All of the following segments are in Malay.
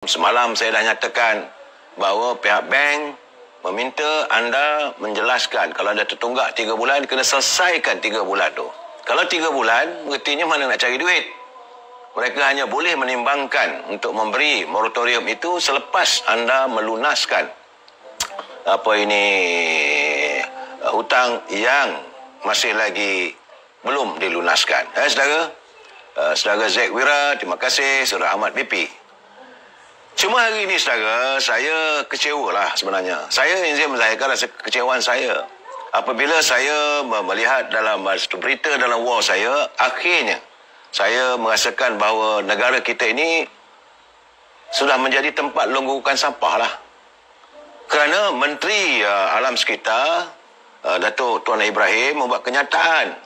Semalam saya dah nyatakan bahawa pihak bank meminta anda menjelaskan kalau ada tertunggak 3 bulan, kena selesaikan 3 bulan tu. Kalau 3 bulan, berartinya mana nak cari duit? Mereka hanya boleh menimbangkan untuk memberi moratorium itu selepas anda melunaskan hutang yang masih lagi belum dilunaskan. Saudara Zack Wira, terima kasih. Saudara Ahmad BP. Cuma hari ini, saudara, saya kecewa lah sebenarnya. Saya ingin menzahirkan rasa kekecewaan saya apabila saya melihat dalam berita dalam wall saya, akhirnya saya merasakan bahawa negara kita ini sudah menjadi tempat longgokan sampah lah. Kerana Menteri Alam Sekitar, Datuk Tuan Ibrahim, membuat kenyataan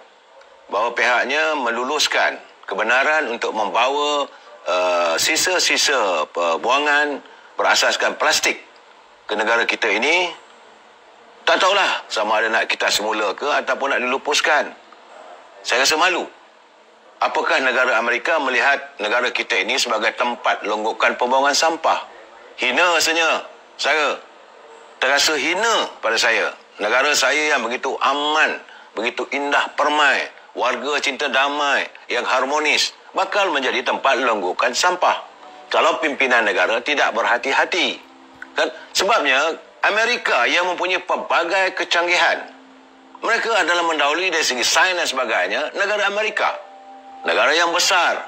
bahawa pihaknya meluluskan kebenaran untuk membawa sisa-sisa buangan berasaskan plastik ke negara kita ini. Tak tahulah sama ada nak kita semula ke ataupun nak dilupuskan. Saya rasa malu. Apakah negara Amerika melihat negara kita ini sebagai tempat longgokan pembuangan sampah? Hina rasanya. Saya terasa hina pada saya. Negara saya yang begitu aman, begitu indah permai, warga cinta damai, yang harmonis, bakal menjadi tempat longgokan sampah kalau pimpinan negara tidak berhati-hati. Kan? Sebabnya Amerika yang mempunyai pelbagai kecanggihan, mereka adalah mendahului dari segi sains dan sebagainya. Negara Amerika, negara yang besar,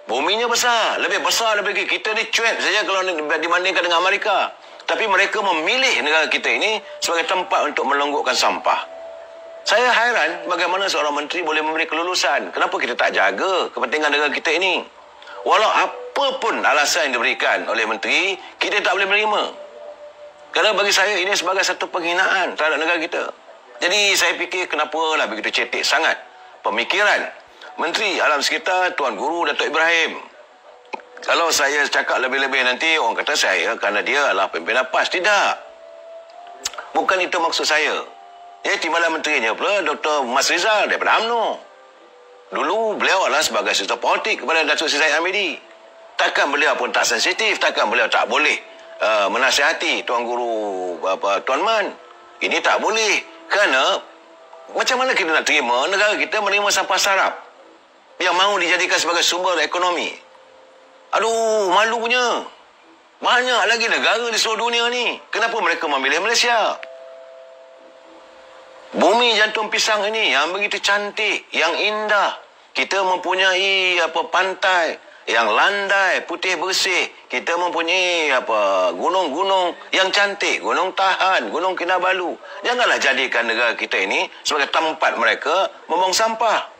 buminya besar, lebih besar daripada kita ni cuek saja kalau dibandingkan dengan Amerika. Tapi mereka memilih negara kita ini sebagai tempat untuk melonggokkan sampah. Saya hairan bagaimana seorang menteri boleh memberi kelulusan. Kenapa kita tak jaga kepentingan negara kita ini? Walau apa pun alasan yang diberikan oleh menteri, kita tak boleh menerima. Kerana bagi saya ini sebagai satu penghinaan terhadap negara kita. Jadi saya fikir kenapalah begitu cetek sangat pemikiran Menteri Alam Sekitar Tuan Guru Datuk Ibrahim. Kalau saya cakap lebih-lebih nanti orang kata saya kerana dia adalah pimpinan PAS. Tidak. Bukan itu maksud saya. Ya, timbalan menterinya pula Dr. Mas Rizal daripada UMNO. Dulu beliau adalah sebagai sektor politik kepada Datuk Seri Zahid Hamidi. Takkan beliau pun tak sensitif, takkan beliau tak boleh menasihati Tuan Guru Tuan Man. Ini tak boleh. Kerana macam mana kita nak terima negara kita menerima sampah sarap yang mahu dijadikan sebagai sumber ekonomi? Aduh, malunya. Banyak lagi negara di seluruh dunia ni. Kenapa mereka memilih Malaysia? Bumi jantung pisang ini yang begitu cantik, yang indah. Kita mempunyai pantai yang landai, putih bersih. Kita mempunyai gunung-gunung yang cantik, Gunung Tahan, Gunung Kinabalu. Janganlah jadikan negara kita ini sebagai tempat mereka membuang sampah.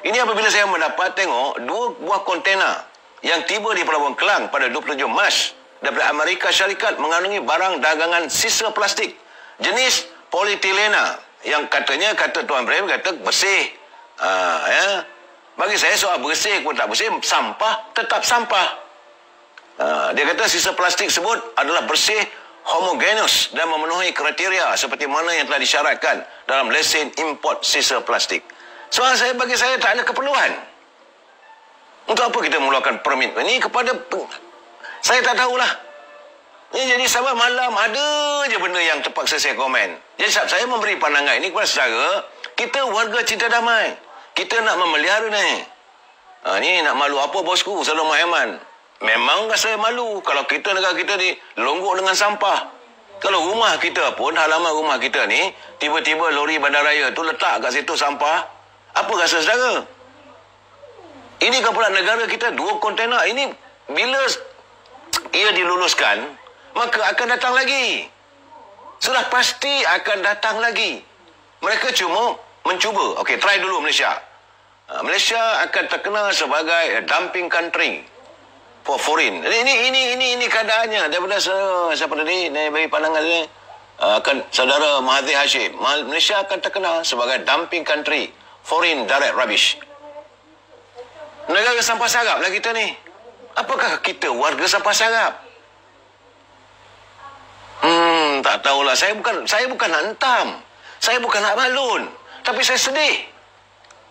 Ini apabila saya mendapat tengok 2 buah kontena yang tiba di Pelabuhan Kelang pada 27 Mac daripada Amerika Syarikat mengandungi barang dagangan sisa plastik jenis polietilena yang kata Tuan Ibrahim kata bersih. Bagi saya soal bersih pun tak bersih, sampah tetap sampah. Dia kata sisa plastik sebut adalah bersih, homogenous dan memenuhi kriteria seperti mana yang telah disyaratkan dalam lesen import sisa plastik. Soal saya, bagi saya tak ada keperluan. Untuk apa kita mengeluarkan permit ini kepada saya tak tahulah. Jadi sampai malam ada je benda yang terpaksa saya komen. Jadi saya memberi pandangan ini kepada saudara, kita warga cinta damai. Kita nak memelihara ni. Ni nak malu apa bosku, Saudara Muhammad? Memang rasa malu kalau kita negara kita ni longgok dengan sampah. Kalau rumah kita pun, halaman rumah kita ni, tiba-tiba lori bandaraya tu letak kat situ sampah, apa rasa saudara? Ini kan pula negara kita 2 kontena. Ini bila ia diluluskan, maka akan datang lagi. Sudah pasti akan datang lagi. Mereka cuma mencuba. Okey, try dulu Malaysia. Malaysia akan terkenal sebagai dumping country for foreign. Ini keadaannya. Daripada siapa tadi bagi pandangan ni, akan saudara Mahathir Hashim. Malaysia akan terkenal sebagai dumping country, foreign direct rubbish. Negara sampah sarap lah kita ni. Apakah kita warga sampah sarap? Tak tahulah. Saya bukan nak hentam. Saya bukan nak balun. Tapi saya sedih.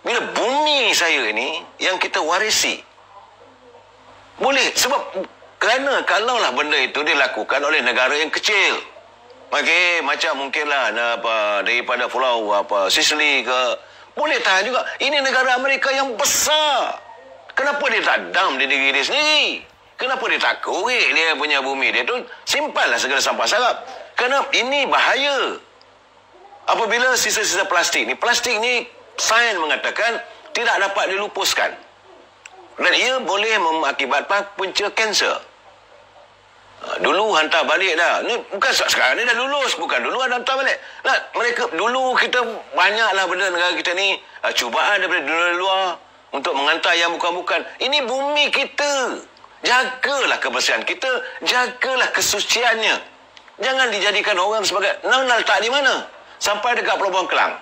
Bila bumi saya ini yang kita warisi. Boleh. Sebab Kerana kalaulah benda itu dilakukan oleh negara yang kecil, okey, macam mungkinlah daripada pulau Sicily ke, boleh tahan juga. Ini negara Amerika yang besar. Kenapa dia tak dam di diri dia sendiri? Kenapa dia tak korek dia punya bumi dia tu? Simpanlah segala sampah sarap. Kerana ini bahaya. Apabila sisa-sisa plastik ni sains mengatakan tidak dapat dilupuskan. Dan ia boleh mengakibatkan punca kanser. Dulu hantar balik dah. Ni bukan sekarang ni dah lulus. Bukan dulu ada hantar balik. Nah, mereka dulu kita banyaklah benda negara kita ni cubaan daripada dunia luar untuk menghantar yang bukan-bukan. Ini bumi kita. Jagalah kebersihan kita. Jagalah kesuciannya. Jangan dijadikan orang sebagai nak letak di mana? Sampai dekat Pelabuhan Kelang.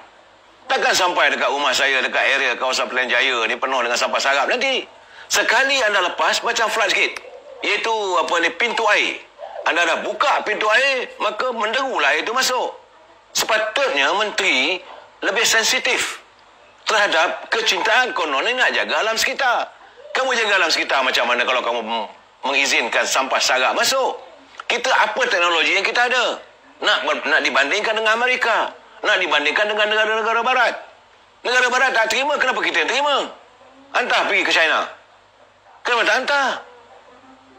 Takkan sampai dekat rumah saya, dekat area kawasan Pilihan Jaya ni penuh dengan sampah sarap nanti. Sekali anda lepas macam flood gate, iaitu pintu air. Anda dah buka pintu air, maka menderulah air itu masuk. Sepatutnya menteri lebih sensitif terhadap kecintaan konon nak jaga alam sekitar. Kamu jaga alam sekitar macam mana kalau kamu mengizinkan sampah sarap masuk? Kita apa teknologi yang kita ada? Nak dibandingkan dengan Amerika, nak dibandingkan dengan negara-negara barat. Negara barat tak terima, kenapa kita yang terima? Hantar pergi ke China. Kenapa tak hantar?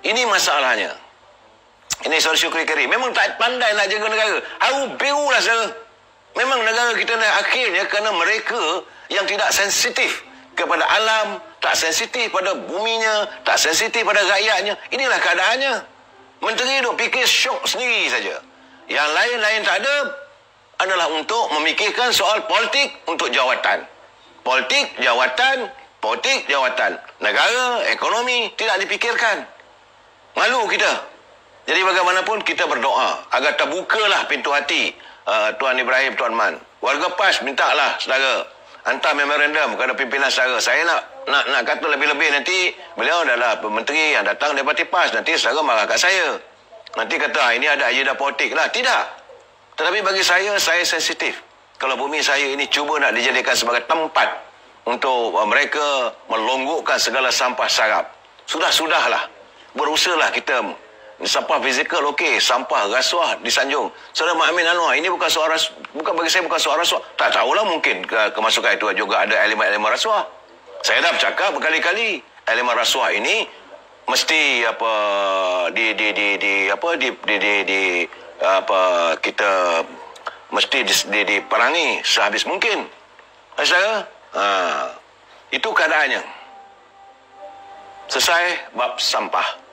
Ini masalahnya. Ini soal syukri kari. Memang tak pandai nak jaga negara. Haru biru lah saudara. Memang negara kita ni akhirnya kerana mereka yang tidak sensitif kepada alam, tak sensitif pada buminya, tak sensitif pada rakyatnya. Inilah keadaannya. Menteri duk fikir syok sendiri saja. Yang lain-lain tak ada adalah untuk memikirkan soal politik untuk jawatan. Politik, jawatan, politik, jawatan. Negara, ekonomi tidak dipikirkan. Malu kita. Jadi bagaimanapun kita berdoa agar terbukalah pintu hati Tuan Ibrahim, Tuan Man. Warga PAS mintalah saudara hantar memorandum kepada pimpinan saudara. Saya nak kata lebih-lebih nanti beliau adalah menteri yang datang daripada PAS. Nanti saudara marah kat saya. Nanti kata ini ada agenda politik lah. Tidak. Tetapi bagi saya sensitif. Kalau bumi saya ini cuba nak dijadikan sebagai tempat untuk mereka melonggokkan segala sampah sarap. Sudahlah. Berusahalah kita. Sampah fizikal okey, sampah rasuah disanjung. Saudara Mak Amin Anwar, ini bukan soal bukan bagi saya bukan soal rasuah. Tak tahulah mungkin kemasukan itu juga ada elemen-elemen rasuah. Saya dah bercakap berkali-kali, elemen rasuah ini mesti kita mesti diperangi sehabis mungkin. Saudara, itu keadaannya. Selesai bab sampah.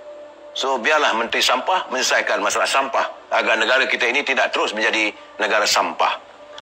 So biarlah Menteri Sampah menyelesaikan masalah sampah agar negara kita ini tidak terus menjadi negara sampah.